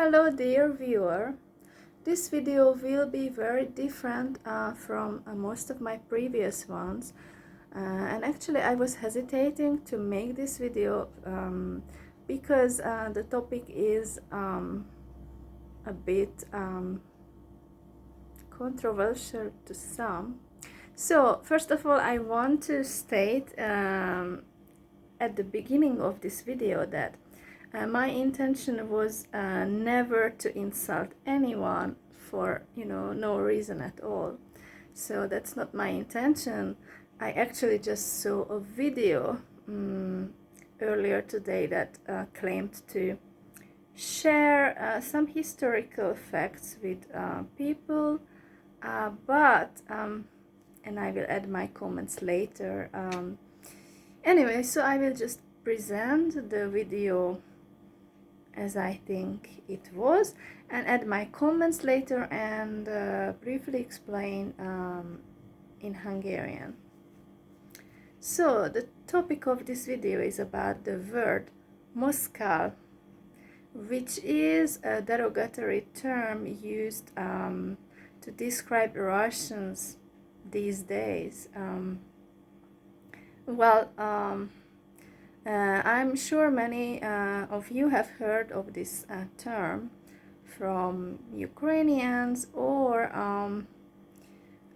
Hello dear viewer, this video will be very different from most of my previous ones, and actually I was hesitating to make this video because the topic is a bit controversial to some. So first of all, I want to state at the beginning of this video that my intention was never to insult anyone for no reason at all. So that's not my intention. I actually just saw a video earlier today that claimed to share some historical facts with people, but and I will add my comments later. Anyway, so I will just present the video as I think it was and add my comments later and briefly explain in Hungarian. So the topic of this video is about the word Moskal, which is a derogatory term used to describe Russians these days. I'm sure many of you have heard of this term from Ukrainians or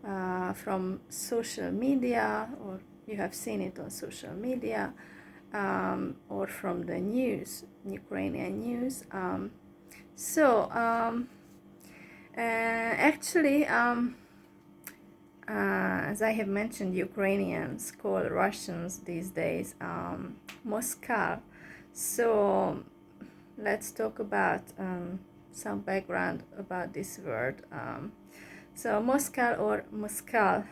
from social media, or you have seen it on social media, or from the news, Ukrainian news. Actually, as I have mentioned, Ukrainians call Russians these days Moskal. So let's talk about some background about this word. So Moskal or Moskal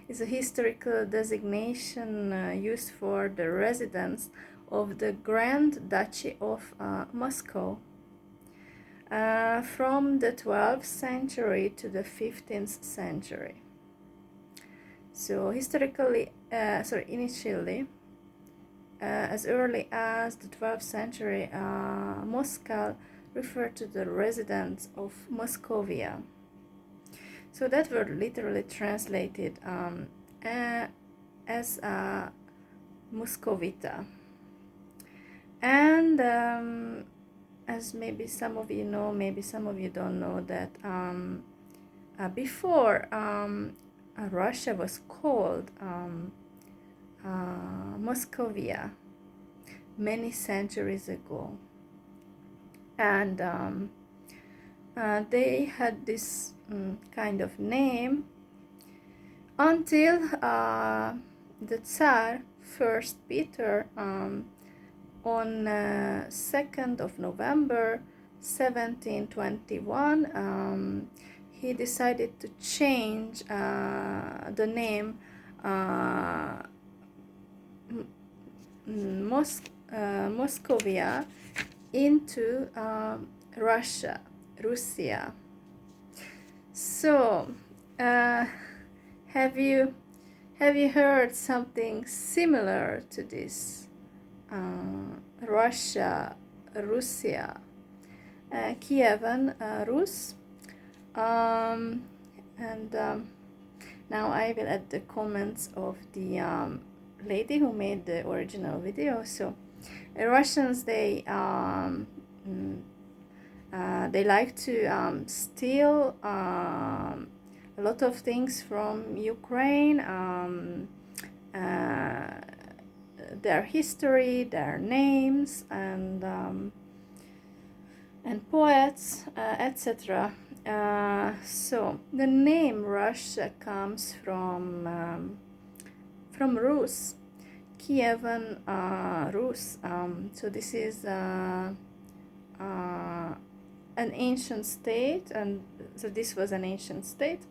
is a historical designation used for the residents of the Grand Duchy of Moscow from the 12th century to the 15th century. So initially, as early as the 12th century, Moskal referred to the residents of Moscovia. So that word literally translated as Moscovita. And as maybe some of you know, maybe some of you don't know, that before Russia was called Moscovia many centuries ago, and they had this kind of name until the Tsar, First Peter, on 2nd of November 1721, he decided to change the name Moscovia into Russia. So have you heard something similar to this? Russia, Kievan Rus, and now I will add the comments of the lady who made the original video. So Russians, they like to steal a lot of things from Ukraine, their history, their names, and poets, etc. So the name Russia comes from Rus, Kievan Rus. So this is an ancient state, and so this was an ancient state,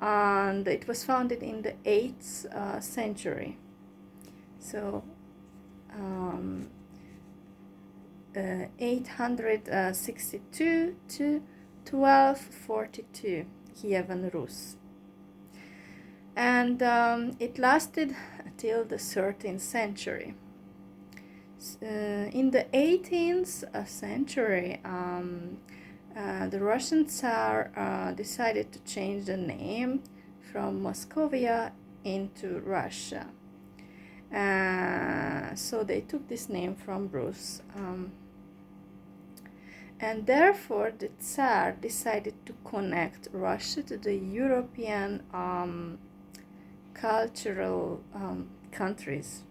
and it was founded in the 8th century. So 862 to 1242, Kievan Rus. And it lasted till the 13th century. In the 18th century, the Russian Tsar decided to change the name from Moscovia into Russia. So they took this name from Bruce. And therefore the Tsar decided to connect Russia to the European cultural countries.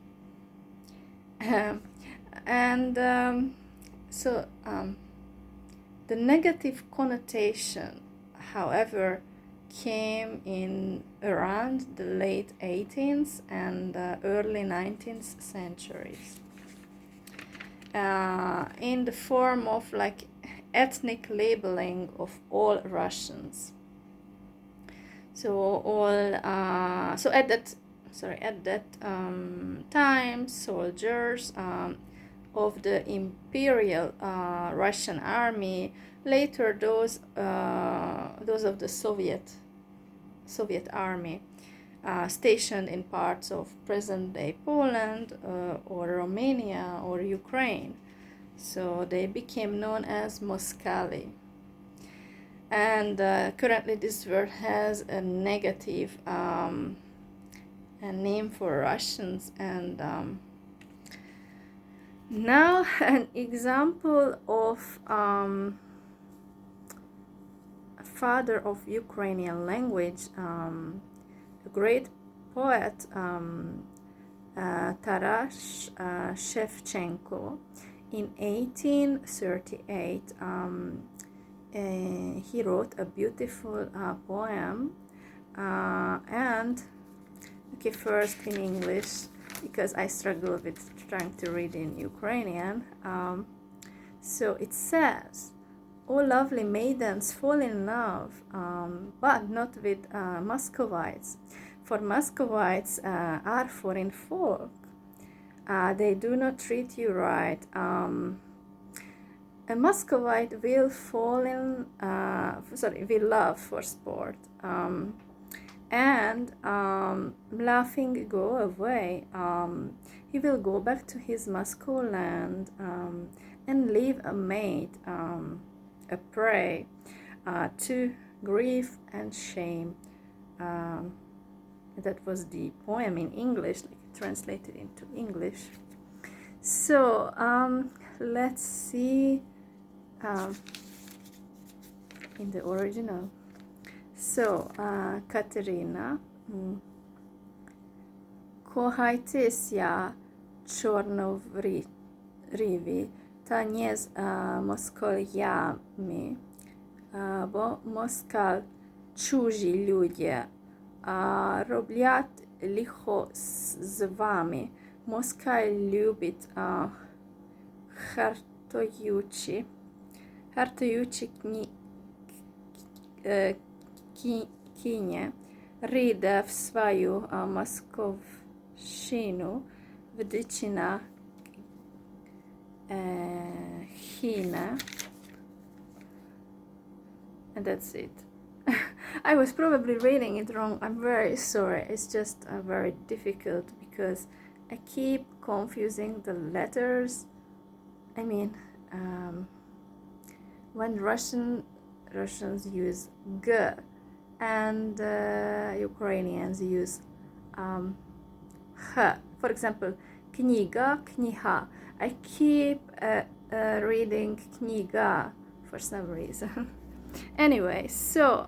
So the negative connotation, however, came in around the late 18th and early 19th centuries, in the form of like ethnic labeling of all Russians. So at that time, soldiers of the Imperial Russian Army, later those of the Soviet Army, stationed in parts of present-day Poland or Romania or Ukraine. So they became known as Moskali. And currently this word has a negative a name for Russians. And now an example of a father of Ukrainian language, a great poet, Taras Shevchenko, in 1838 he wrote a beautiful poem, and okay, first in English, because I struggle with trying to read in Ukrainian. So it says, "O lovely maidens, fall in love, but not with Muscovites, for Muscovites are foreign folk. They do not treat you right. A Muscovite will will love for sport, and laughing go away. He will go back to his Moscow land and leave a maid, a prey to grief and shame." That was the poem in English, like translated into English. So let's see in the original. So Katerina, kohajtesia čornovrivi, ta nie z Moskoljami, bo Moskal чужі люди роблять лихо з вами. Москаль любить хартуючі кінь, риде в свою московщину, вдичина хіна. And that's it. I was probably reading it wrong. I'm very sorry. It's just very difficult because I keep confusing the letters. I mean, when Russians use G and Ukrainians use H. For example, kniga, kniha. I keep reading kniga for some reason. Anyway, so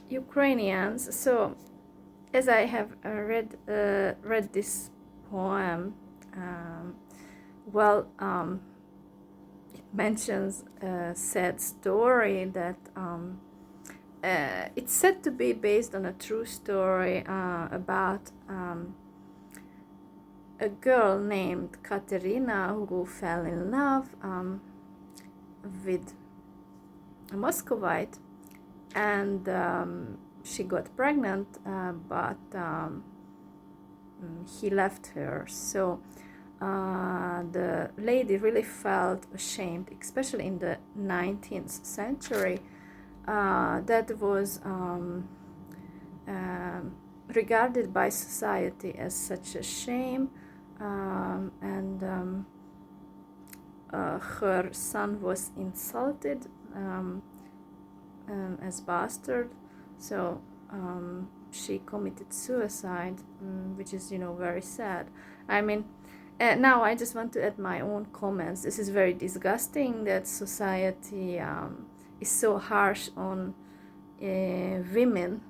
Ukrainians. So as I have read this poem, it mentions a sad story that it's said to be based on a true story about a girl named Katerina who fell in love with a Muscovite, and she got pregnant, but he left her. So the lady really felt ashamed, especially in the 19th century. That was regarded by society as such a shame, and her son was insulted as bastard, so she committed suicide, which is, very sad. I mean, now I just want to add my own comments. This is very disgusting that society is so harsh on women,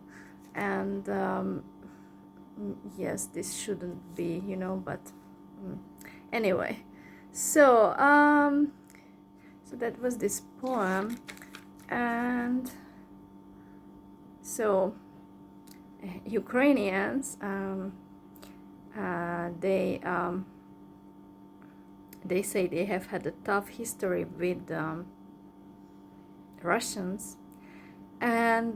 and yes, this shouldn't be, but anyway. So so that was this poem, and so Ukrainians, they say they have had a tough history with Russians, and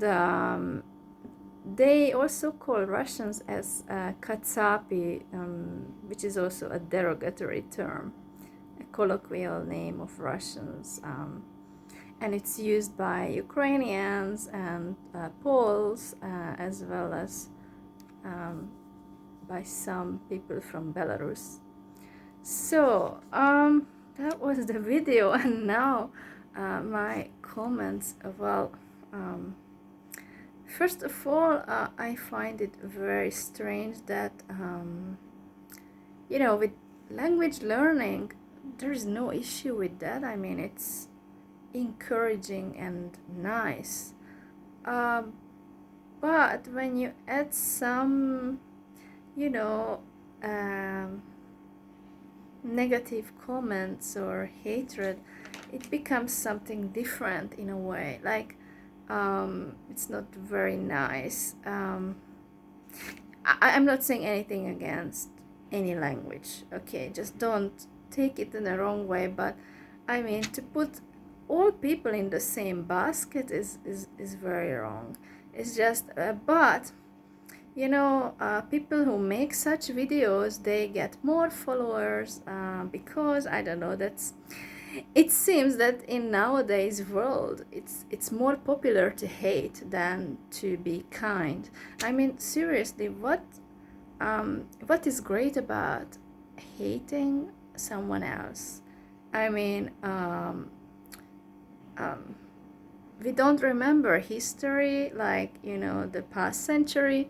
they also call Russians as Katsapi, which is also a derogatory term, a colloquial name of Russians, and it's used by Ukrainians and Poles, as well as by some people from Belarus. So that was the video, and now my comments. Well, first of all, I find it very strange that with language learning, there's no issue with that. I mean, it's encouraging and nice, but when you add some negative comments or hatred, it becomes something different in a way, like it's not very nice. I'm not saying anything against any language, okay, just don't take it in the wrong way, but I mean, to put all people in the same basket is very wrong. It's just but people who make such videos, they get more followers, because I don't know, it seems that in nowadays world, it's more popular to hate than to be kind. I mean, seriously, what is great about hating someone else? I mean, we don't remember history, like the past century,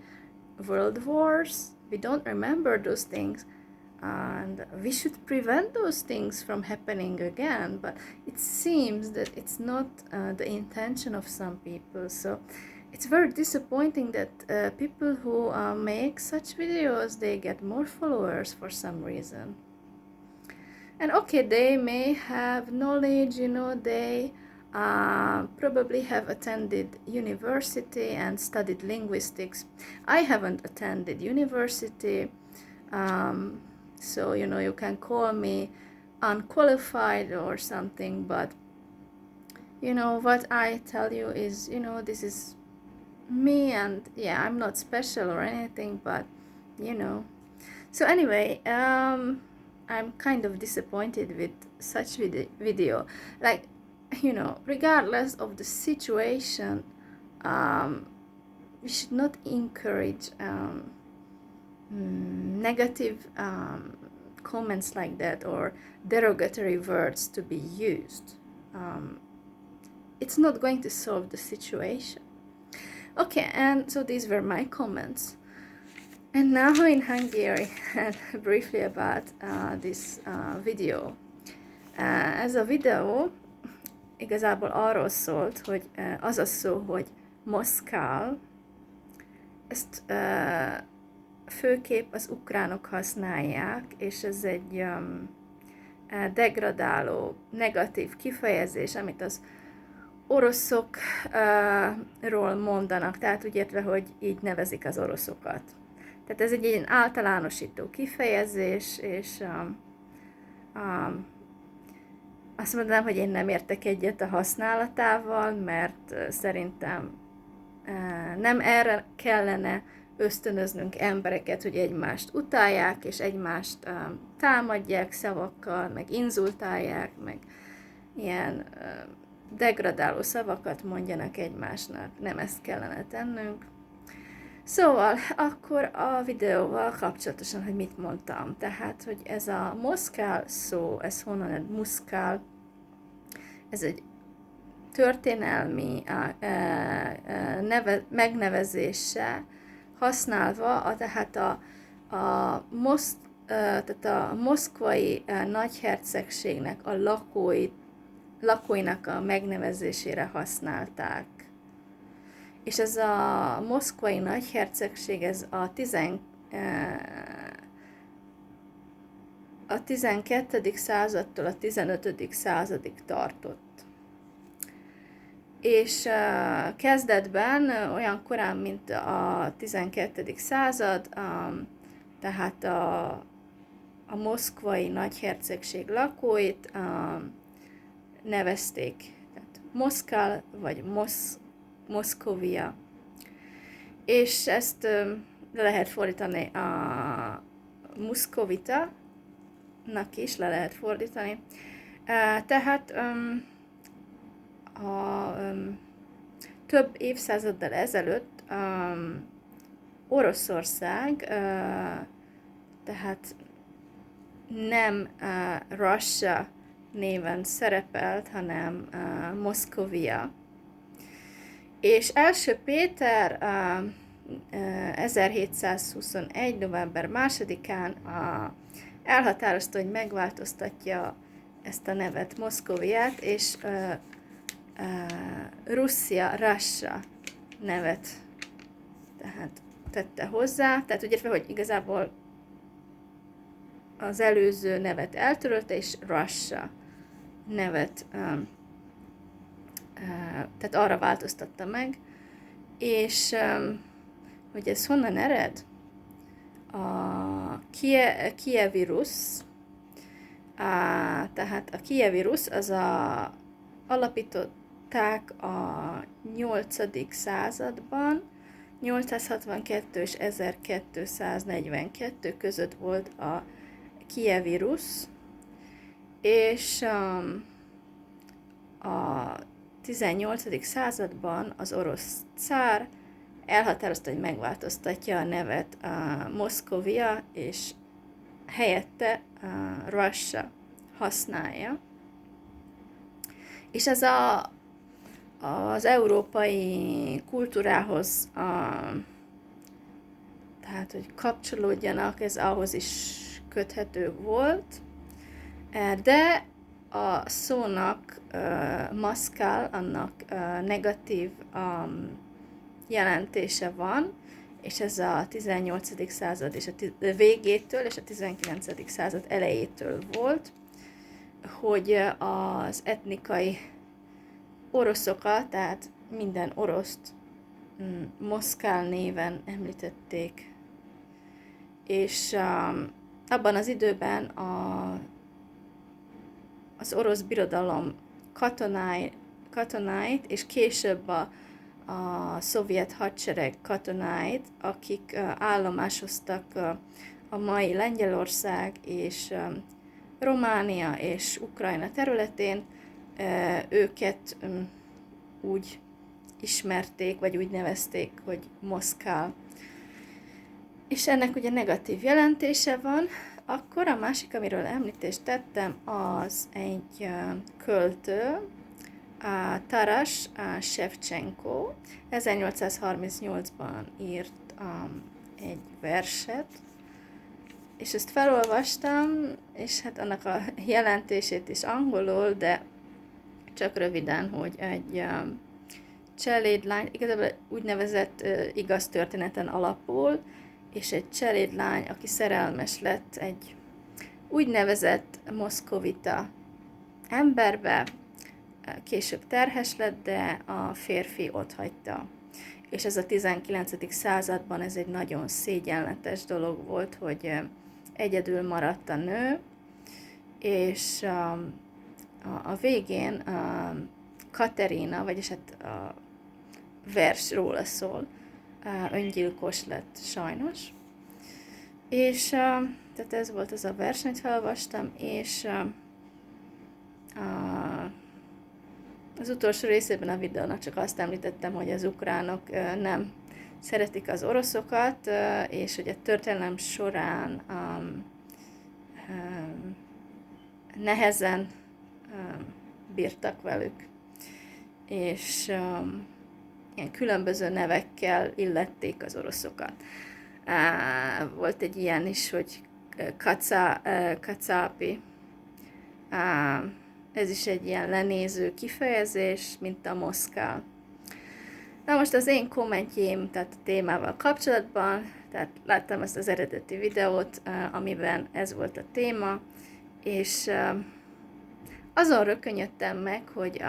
world wars. We don't remember those things, and we should prevent those things from happening again, but it seems that it's not the intention of some people. So it's very disappointing that people who make such videos, they get more followers for some reason. And okay, they may have knowledge, they probably have attended university and studied linguistics. I haven't attended university, so you can call me unqualified or something, but what I tell you is, this is me, and yeah, I'm not special or anything, but so anyway, I'm kind of disappointed with such video, like regardless of the situation, we should not encourage negative comments like that, or derogatory words to be used. It's not going to solve the situation. Okay, and so these were my comments. And now in Hungary, briefly about this video. Ez a videó igazából arról szólt, hogy az a szó, hogy Moskal, ezt főképp az ukránok használják, és ez egy degradáló, negatív kifejezés, amit az oroszokról mondanak, tehát úgy értve, hogy így nevezik az oroszokat. Tehát ez egy ilyen általánosító kifejezés, és azt mondanám, hogy én nem értek egyet a használatával, mert szerintem nem erre kellene ösztönöznünk embereket, hogy egymást utálják, és egymást támadják szavakkal, meg inzultálják, meg ilyen degradáló szavakat mondjanak egymásnak. Nem ezt kellene tennünk. Szóval, akkor a videóval kapcsolatosan, hogy mit mondtam. Tehát, hogy ez a Moskal szó, ez honnan ered? Moskal, ez egy történelmi megnevezése használva, tehát tehát a moszkvai nagyhercegségnek a lakóinak a megnevezésére használták. És ez a moszkvai nagyhercegség, ez a 12. századtól a 15. századig tartott. És kezdetben, olyan korán, mint a 12. század, tehát a moszkvai nagyhercegség lakóit nevezték, tehát Moskal vagy Moszkovia. És ezt lehet fordítani a Muszkovita-nak is le lehet fordítani. Tehát több évszázaddal ezelőtt Oroszország, tehát nem Russia néven szerepelt, hanem Moszkovia. És első Péter 1721. november 2-án elhatározta, hogy megváltoztatja ezt a nevet, Moszkoviát, és Russia nevet tehát tette hozzá, tehát ugye, hogy igazából az előző nevet eltörölte, és Russia nevet tehát arra változtatta meg, és hogy ez honnan ered? A kijevi rusz, tehát a kijevi rusz az alapították a 8. században, 862 és 1242 között volt a kijevi rusz, és a 18. században az orosz cár elhatározta, hogy megváltoztatja a nevet Moszkovia, és helyette Russia használja. És ez az európai kultúrához, tehát hogy kapcsolódjanak, ez ahhoz is köthető volt, de a szónak Moskal, annak negatív jelentése van, és ez a 18. század és a végétől és a 19. század elejétől volt, hogy az etnikai oroszokat, tehát minden oroszt Moskal néven említették. És abban az időben az orosz birodalom katonáit, és később a szovjet hadsereg katonáit, akik állomásoztak a mai Lengyelország és Románia és Ukrajna területén, őket úgy ismerték, vagy úgy nevezték, hogy Moskal. És ennek ugye negatív jelentése van. Akkor a másik, amiről említést tettem, az egy költő, Taras Shevchenko 1838-ban írt egy verset, és ezt felolvastam, és hát annak a jelentését is angolul, de csak röviden, hogy egy cselédlány, igazából úgynevezett igaz történeten alapul, és egy cselédlány, aki szerelmes lett egy úgynevezett moszkovita emberbe, később terhes lett, de a férfi otthagyta. És ez a 19. században ez egy nagyon szégyenletes dolog volt, hogy egyedül maradt a nő, és a végén Katerina, vagyis hát a vers róla szól, öngyilkos lett sajnos. És tehát ez volt az a vers, amit felolvastam, és az utolsó részében a videónak csak azt említettem, hogy az ukránok nem szeretik az oroszokat, és hogy a történelem során nehezen bírtak velük, és ilyen különböző nevekkel illették az oroszokat. Volt egy ilyen is, hogy kacápi. Ez is egy ilyen lenéző kifejezés, mint a Moskal. Na most az én kommentjeim, tehát a témával kapcsolatban, tehát láttam azt az eredeti videót, amiben ez volt a téma, és azon rökönyödtem meg, hogy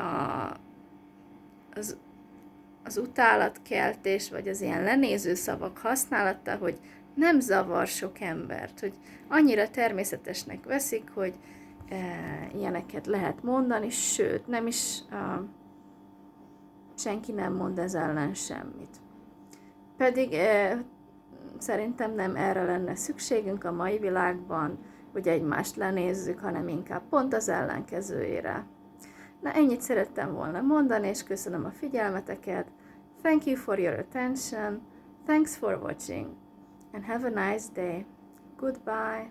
az utálatkeltés, vagy az ilyen lenéző szavak használata, hogy nem zavar sok embert, hogy annyira természetesnek veszik, hogy ilyeneket lehet mondani, sőt, nem is senki nem mond ez ellen semmit. Pedig szerintem nem erre lenne szükségünk a mai világban, hogy egymást lenézzük, hanem inkább pont az ellenkezőjére. Na, ennyit szerettem volna mondani, és köszönöm a figyelmeteket. Thank you for your attention. Thanks for watching. And have a nice day. Goodbye.